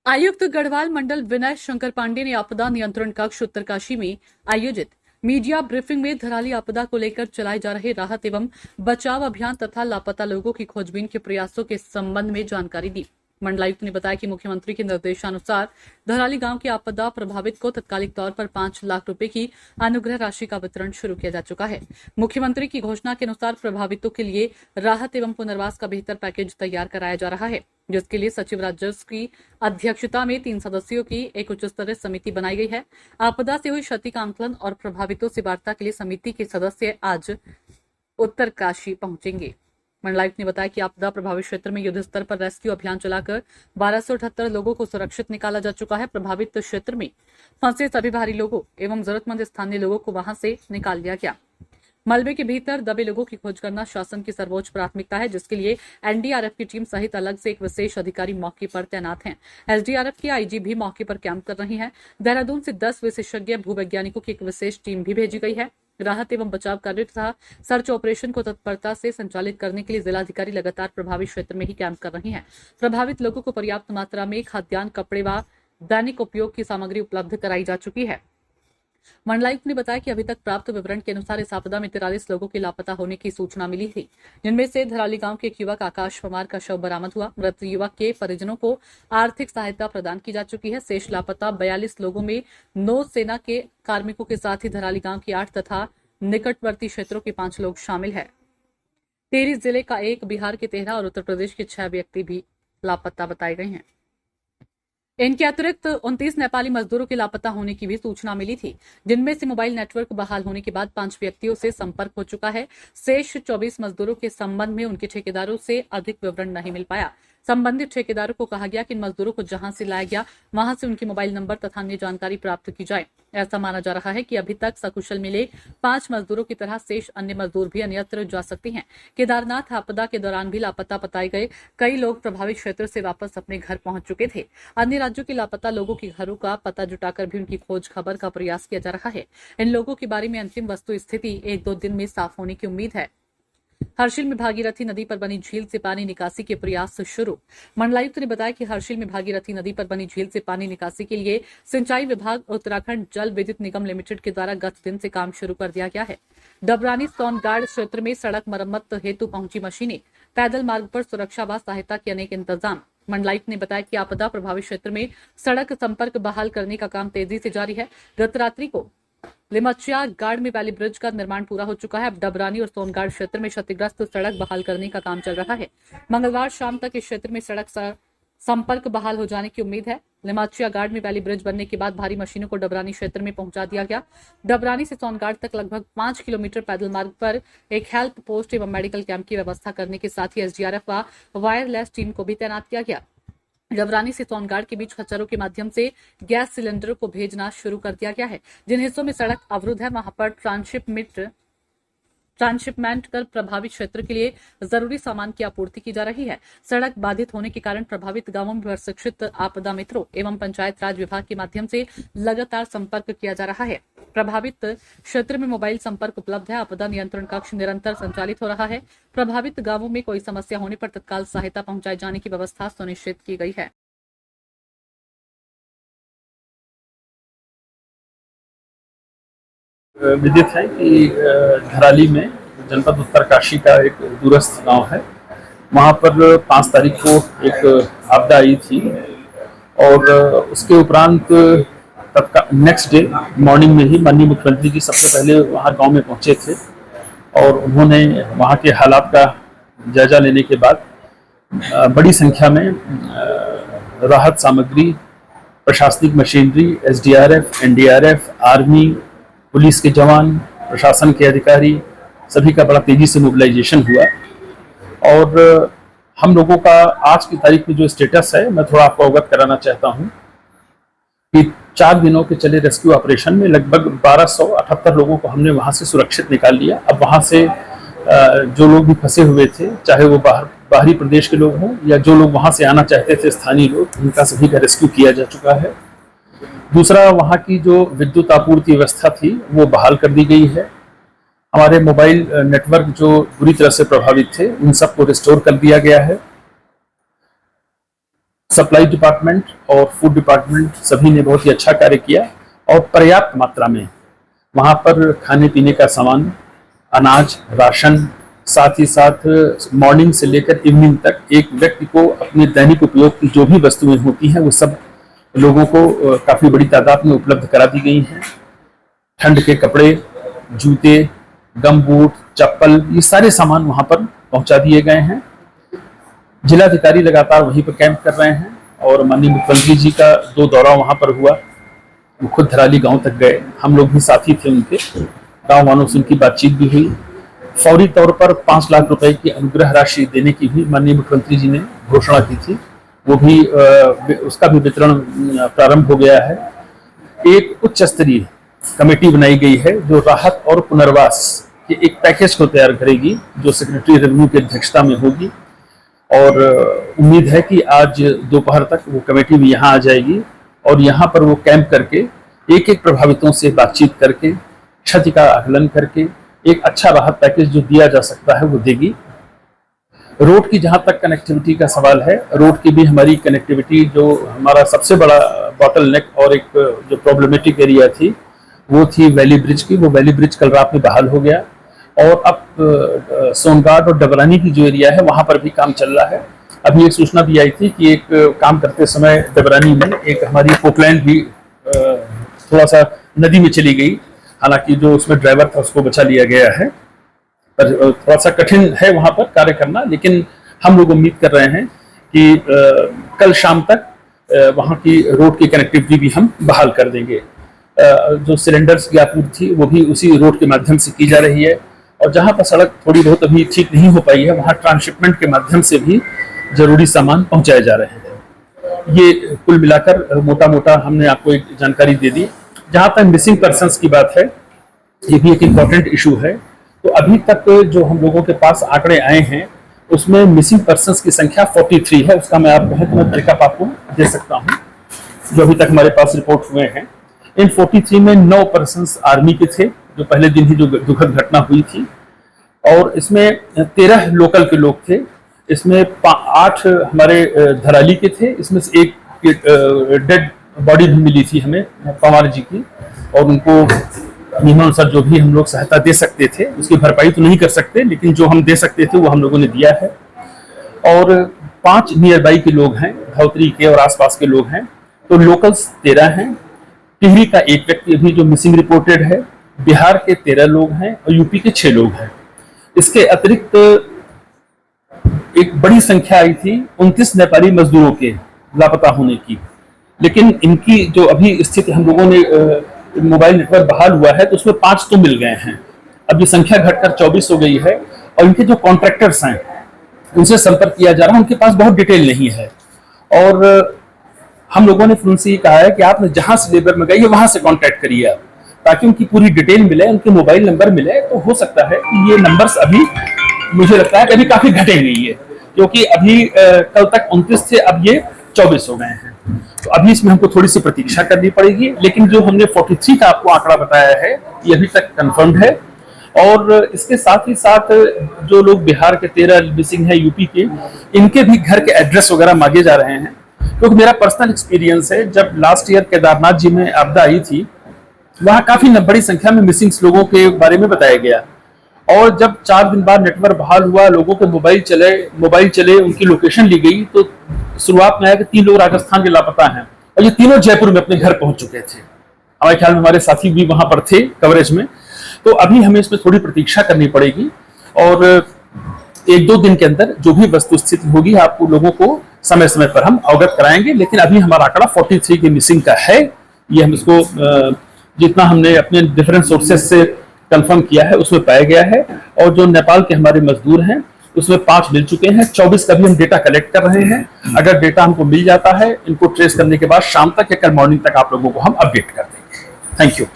आयुक्त गढ़वाल मंडल विनय शंकर पांडे ने आपदा नियंत्रण कक्ष उत्तरकाशी में आयोजित मीडिया ब्रीफिंग में धराली आपदा को लेकर चलाए जा रहे राहत एवं बचाव अभियान तथा लापता लोगों की खोजबीन के प्रयासों के संबंध में जानकारी दी। मंडलायुक्त ने बताया कि मुख्यमंत्री के निर्देशानुसार धराली गांव के आपदा प्रभावित को तत्कालिक तौर पर 5 लाख रुपए की अनुग्रह राशि का वितरण शुरू किया जा चुका है। मुख्यमंत्री की घोषणा के अनुसार प्रभावितों के लिए राहत एवं पुनर्वास का बेहतर पैकेज तैयार कराया जा रहा है, जिसके लिए सचिव राजस्व की अध्यक्षता में 3 सदस्यों की एक उच्च स्तरीय समिति बनाई गई है। आपदा से हुई क्षति का आंकलन और प्रभावितों से वार्ता के लिए समिति के सदस्य आज उत्तरकाशी पहुंचेंगे। मंडलायुक्त ने बताया कि आपदा प्रभावित क्षेत्र में युद्ध स्तर पर रेस्क्यू अभियान चलाकर 1278 लोगों को सुरक्षित निकाला जा चुका है। प्रभावित क्षेत्र में फंसे सभी बाहरी लोगों एवं जरूरतमंद स्थानीय लोगों को वहां से निकाल लिया गया। मलबे के भीतर दबे लोगों की खोज करना शासन की सर्वोच्च प्राथमिकता है, जिसके लिए एनडीआरएफ की टीम सहित अलग से एक विशेष अधिकारी मौके पर तैनात हैं। एसडीआरएफ की आईजी भी मौके पर कैंप कर रही है। देहरादून से 10 विशेषज्ञ भूवैज्ञानिकों की एक विशेष टीम भी भेजी गई है। राहत एवं बचाव कार्य तथा सर्च ऑपरेशन को तत्परता से संचालित करने के लिए जिलाधिकारी लगातार प्रभावित क्षेत्र में ही कैंप कर रही हैं। प्रभावित लोगों को पर्याप्त मात्रा में खाद्यान्न, कपड़े व दैनिक उपयोग की सामग्री उपलब्ध कराई जा चुकी है। मंडलायुक्त ने बताया कि अभी तक प्राप्त विवरण के अनुसार इस आपदा में 43 लोगों के लापता होने की सूचना मिली थी, जिनमें से धराली गांव के एक युवक आकाश पवार का शव बरामद हुआ। मृत युवक के परिजनों को आर्थिक सहायता प्रदान की जा चुकी है। शेष लापता 42 लोगों में नौसेना के कार्मिकों के साथ ही धराली गांव की 8 तथा निकटवर्ती क्षेत्रों के 5 लोग शामिल है। टिहरी जिले का 1, बिहार के 13 और उत्तर प्रदेश के 6 व्यक्ति भी लापता बताए गए हैं। इनके अतिरिक्त 29 नेपाली मजदूरों के लापता होने की भी सूचना मिली थी, जिनमें से मोबाइल नेटवर्क बहाल होने के बाद 5 व्यक्तियों से संपर्क हो चुका है। शेष 24 मजदूरों के संबंध में उनके ठेकेदारों से अधिक विवरण नहीं मिल पाया। संबंधित ठेकेदारों को कहा गया कि इन मजदूरों को जहां से लाया गया वहां से उनके मोबाइल नंबर तथा अन्य जानकारी प्राप्त की जाए। ऐसा माना जा रहा है कि अभी तक सकुशल मिले 5 मजदूरों की तरह शेष अन्य मजदूर भी अन्यत्र जा सकते हैं। केदारनाथ आपदा के दौरान भी लापता बताए गए कई लोग प्रभावित क्षेत्र से वापस अपने घर पहुंच चुके थे। अन्य राज्यों के लापता लोगों के घरों का पता जुटाकर भी उनकी खोज खबर का प्रयास किया जा रहा है। इन लोगों के बारे में अंतिम वस्तु स्थिति 1-2 दिन में साफ होने की उम्मीद है। हर्षिल में भागीरथी नदी पर बनी झील से पानी निकासी के प्रयास शुरू। मंडलायुक्त ने बताया कि हर्षिल में भागीरथी नदी पर बनी झील से पानी निकासी के लिए सिंचाई विभाग उत्तराखंड जल विद्युत निगम लिमिटेड के द्वारा गत दिन से काम शुरू कर दिया गया है। डबरानी सोनगाड़ क्षेत्र में सड़क मरम्मत हेतु पहुंची मशीनें, पैदल मार्ग पर सुरक्षा व सहायता के अनेक इंतजाम। मंडलायुक्त ने बताया कि आपदा प्रभावित क्षेत्र में सड़क संपर्क बहाल करने का काम तेजी से जारी है। गत रात्रि को लिमचिया गाड़ में वैली ब्रिज का निर्माण पूरा हो चुका है। अब डबरानी और सोनगाड़ क्षेत्र में क्षतिग्रस्त सड़क बहाल करने का काम चल रहा है। मंगलवार शाम तक इस क्षेत्र में सड़क संपर्क बहाल हो जाने की उम्मीद है। लिमचिया गाड़ में वैली ब्रिज बनने के बाद भारी मशीनों को डबरानी क्षेत्र में पहुंचा दिया गया। डबरानी से सोनगाड़ तक लगभग 5 किलोमीटर पैदल मार्ग पर एक हेल्प पोस्ट एवं मेडिकल कैंप की व्यवस्था करने के साथ ही एसडीआरएफ व वायरलेस टीम को भी तैनात किया गया। डबरानी से सोनगाड़ के बीच खच्चरों के माध्यम से गैस सिलेंडरों को भेजना शुरू कर दिया गया है। जिन हिस्सों में सड़क अवरुद्ध है वहां पर ट्रांसशिपमेंट कर प्रभावित क्षेत्र के लिए जरूरी सामान की आपूर्ति की जा रही है। सड़क बाधित होने के कारण प्रभावित गांवों में प्रशिक्षित आपदा मित्रों एवं पंचायत राज विभाग के माध्यम से लगातार संपर्क किया जा रहा है। प्रभावित क्षेत्र में मोबाइल संपर्क उपलब्ध है। आपदा नियंत्रण कक्ष निरंतर संचालित हो रहा है। प्रभावित गांवों में कोई समस्या होने पर तत्काल सहायता पहुंचाए जाने की व्यवस्था सुनिश्चित की गई है। विदित है कि धराली में जनपद उत्तरकाशी का एक दूरस्थ गांव है। वहां पर 5 तारीख को एक आपदा आई थी और उसके उपरांत नेक्स्ट डे मॉर्निंग में ही माननीय मुख्यमंत्री जी सबसे पहले वहां गांव में पहुंचे थे और उन्होंने वहां के हालात का जायजा लेने के बाद बड़ी संख्या में राहत सामग्री, प्रशासनिक machinery, SDRF, NDRF, army, police के जवान, प्रशासन के अधिकारी सभी का बड़ा तेजी से मोबिलाइजेशन हुआ। और हम लोगों का आज की तारीख में जो स्टेटस है मैं थोड़ा आपको अवगत कराना चाहता हूं कि 4 दिनों के चले रेस्क्यू ऑपरेशन में लगभग 1278 लोगों को हमने वहां से सुरक्षित निकाल लिया। अब वहां से जो लोग भी फंसे हुए थे, चाहे वो बाहरी प्रदेश के लोग हों या जो लोग वहां से आना चाहते थे स्थानीय लोग, उनका सभी का रेस्क्यू किया जा चुका है। दूसरा, वहाँ की जो विद्युत आपूर्ति व्यवस्था थी वो बहाल कर दी गई है। हमारे मोबाइल नेटवर्क जो बुरी तरह से प्रभावित थे उन सबको रिस्टोर कर दिया गया है। सप्लाई डिपार्टमेंट और फूड डिपार्टमेंट सभी ने बहुत ही अच्छा कार्य किया और पर्याप्त मात्रा में वहाँ पर खाने पीने का सामान, अनाज, राशन, साथ ही साथ मॉर्निंग से लेकर इवनिंग तक एक व्यक्ति को अपने दैनिक उपयोग की जो भी वस्तुएं होती हैं वो सब लोगों को काफ़ी बड़ी तादाद में उपलब्ध करा दी गई हैं। ठंड के कपड़े, जूते, गम बूट, चप्पल, ये सारे सामान वहाँ पर पहुँचा दिए गए हैं। जिलाधिकारी लगातार वहीं पर कैंप कर रहे हैं और माननीय मुख्यमंत्री जी का 2 दौरा वहाँ पर हुआ। वो खुद धराली गांव तक गए, हम लोग भी साथी थे उनके, गांव वालों से उनकी बातचीत भी हुई। फौरी तौर पर 5 लाख रुपए की अनुग्रह राशि देने की भी माननीय मुख्यमंत्री जी ने घोषणा की थी, वो भी उसका भी वितरण प्रारंभ हो गया है। एक उच्च स्तरीय कमेटी बनाई गई है जो राहत और पुनर्वास के एक पैकेज को तैयार करेगी, जो सेक्रेटरी रेवेन्यू की अध्यक्षता में होगी और उम्मीद है कि आज दोपहर तक वो कमेटी भी यहाँ आ जाएगी और यहाँ पर वो कैंप करके एक एक प्रभावितों से बातचीत करके क्षति का आकलन करके एक अच्छा राहत पैकेज जो दिया जा सकता है वो देगी। रोड की जहाँ तक कनेक्टिविटी का सवाल है, रोड की भी हमारी कनेक्टिविटी जो हमारा सबसे बड़ा बॉटल नेक और एक जो प्रॉब्लमेटिक एरिया थी वो थी वैली ब्रिज की। वो वैली ब्रिज कल रात में बहाल हो गया और अब सोनगाड और डबरानी की जो एरिया है वहाँ पर भी काम चल रहा है। अभी एक सूचना भी आई थी कि एक काम करते समय डबरानी में एक हमारी पोकलैंड भी थोड़ा सा नदी में चली गई, हालांकि जो उसमें ड्राइवर था उसको बचा लिया गया है, पर थोड़ा सा कठिन है वहाँ पर कार्य करना। लेकिन हम लोग उम्मीद कर रहे हैं कि कल शाम तक वहाँ की रोड की कनेक्टिविटी भी हम बहाल कर देंगे। जो सिलेंडर्स की आपूर्ति थी वो भी उसी रोड के माध्यम से की जा रही है और जहाँ पर सड़क थोड़ी बहुत अभी ठीक नहीं हो पाई है वहाँ ट्रांसशिपमेंट के माध्यम से भी जरूरी सामान पहुँचाए जा रहे हैं। ये कुल मिलाकर मोटा मोटा हमने आपको एक जानकारी दे दी। जहाँ तक मिसिंग पर्सन्स की बात है, ये भी एक इम्पॉर्टेंट इशू है। तो अभी तक जो हम लोगों के पास आंकड़े आए हैं उसमें मिसिंग पर्सन्स की संख्या 43 है। उसका मैं आप कहें तो मैं ब्रेकअप आपको दे सकता हूँ जो अभी तक हमारे पास रिपोर्ट हुए हैं। इन 43 में 9 पर्सन्स आर्मी के थे जो पहले दिन ही जो दुखद घटना हुई थी, और इसमें 13 लोकल के लोग थे। इसमें 8 हमारे धराली के थे। इसमें से एक डेड बॉडी भी मिली थी हमें पवार जी की, और उनको नियमानुसार जो भी हम लोग सहायता दे सकते थे, उसकी भरपाई तो नहीं कर सकते लेकिन जो हम दे सकते थे वो हम लोगों ने दिया है। और 5 नियर बाई के लोग हैं, धौतरी के और आसपास के लोग हैं। तो लोकल्स 13 हैं। टिहरी का एक व्यक्ति अभी जो मिसिंग रिपोर्टेड है, बिहार के 13 लोग हैं और यूपी के 6 लोग हैं। इसके अतिरिक्त एक बड़ी संख्या आई थी 29 नेपाली मजदूरों के लापता होने की, लेकिन इनकी जो अभी स्थिति हम लोगों ने मोबाइल नेटवर्क बहाल हुआ है तो उसमें 5 तो मिल गए हैं। अब ये संख्या घटकर 24 हो गई है और इनके जो कॉन्ट्रैक्टर्स हैं उनसे संपर्क किया जा रहा है। उनके पास बहुत डिटेल नहीं है और हम लोगों ने उनसे ये कहा है कि आप जहां से लेबर में गई है वहां से कांटेक्ट करिए आप, ताकि उनकी पूरी डिटेल मिले, उनके मोबाइल नंबर मिले। तो हो सकता है कि ये नंबर्स अभी मुझे लगता है कि अभी काफी घटे नहीं है, क्योंकि अभी कल तक 29 थे, अब ये 24 हो गए हैं। तो अभी इसमें हमको थोड़ी सी प्रतीक्षा करनी पड़ेगी, लेकिन जो हमने 43 का आपको आंकड़ा बताया है ये अभी तक कंफर्म्ड है। और इसके साथ ही साथ जो लोग बिहार के 13 मिसिंग है, यूपी के, इनके भी घर के एड्रेस वगैरह मांगे जा रहे हैं। क्योंकि मेरा पर्सनल एक्सपीरियंस है, जब लास्ट ईयर केदारनाथ जी में आपदा आई थी वहां काफी बड़ी संख्या में मिसिंग लोगों के बारे में बताया गया, और जब 4 दिन बाद नेटवर्क बहाल हुआ, लोगों के मोबाइल चले, उनकी लोकेशन ली गई, तो शुरुआत में आया कि 3 लोग राजस्थान के लापता हैं और ये तीनों जयपुर में अपने घर पहुंच चुके थे। हमारे ख्याल में हमारे साथी भी वहां पर थे कवरेज में। तो अभी हमें इसमें थोड़ी प्रतीक्षा करनी पड़ेगी और 1-2 दिन के अंदर जो भी वस्तु स्थिति होगी आपको लोगों को समय समय पर हम अवगत कराएंगे। लेकिन अभी हमारा आंकड़ा 43 के मिसिंग का है। ये हम इसको जितना हमने अपने डिफरेंट सोर्सेज से कंफर्म किया है उसमें पाया गया है, और जो नेपाल के हमारे मजदूर हैं उसमें 5 मिल चुके हैं। 24 का भी हम डेटा कलेक्ट कर रहे हैं। अगर डेटा हमको मिल जाता है, इनको ट्रेस करने के बाद शाम तक या कल मॉर्निंग तक आप लोगों को हम अपडेट कर देंगे। Thank you.